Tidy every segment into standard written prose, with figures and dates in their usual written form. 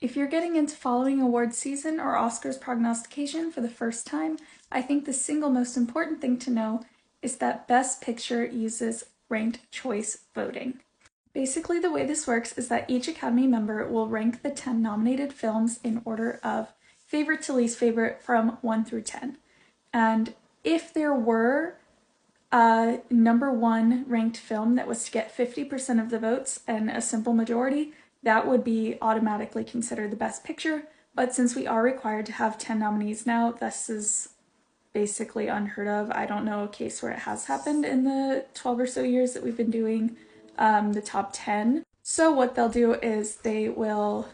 If you're getting into following awards season or Oscars prognostication for the first time, I think the single most important thing to know is that Best Picture uses ranked choice voting. Basically, the way this works is that each Academy member will rank the 10 nominated films in order of favorite to least favorite from 1 through 10. And if there were a number one ranked film that was to get 50% of the votes and a simple majority, that would be automatically considered the best picture. But since we are required to have 10 nominees now, this is basically unheard of. I don't know a case where it has happened in the 12 or so years that we've been doing the top 10. So what they'll do is they will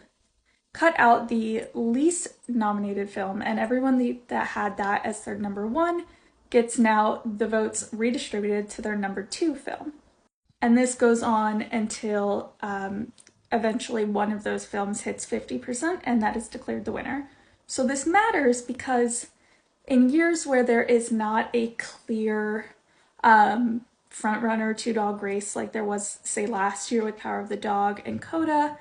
cut out the least nominated film, and everyone that had that as their number one gets now the votes redistributed to their number two film. And this goes on until eventually one of those films hits 50%, and that is declared the winner. So this matters because in years where there is not a clear frontrunner two-dog race like there was, say, last year with Power of the Dog and Coda,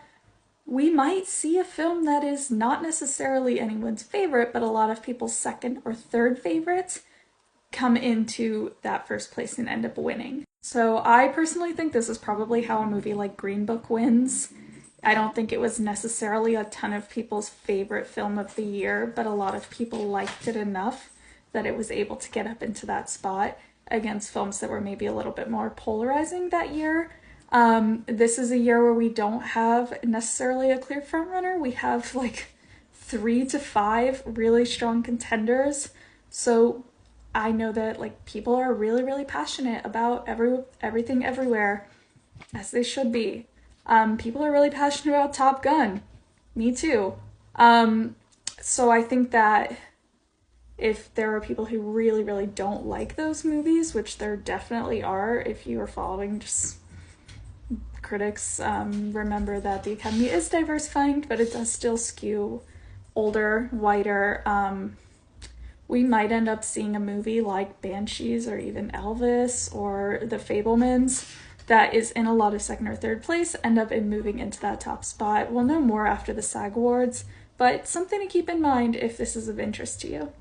we might see a film that is not necessarily anyone's favorite, but a lot of people's second or third favorites come into that first place and end up winning. So I personally think this is probably how a movie like Green Book wins. I don't think it was necessarily a ton of people's favorite film of the year, but a lot of people liked it enough that it was able to get up into that spot against films that were maybe a little bit more polarizing that year. This is a year where we don't have necessarily a clear frontrunner. We have like 3 to 5 really strong contenders. So I know that like people are really, really passionate about everything everywhere, as they should be. People are really passionate about Top Gun. Me too. So I think that if there are people who really, really don't like those movies, which there definitely are, if you are following just critics, remember that the Academy is diversifying, but it does still skew older, whiter. We might end up seeing a movie like Banshees or even Elvis or The Fabelmans that is in a lot of second or third place end up moving into that top spot. We'll know more after the SAG Awards, but something to keep in mind if this is of interest to you.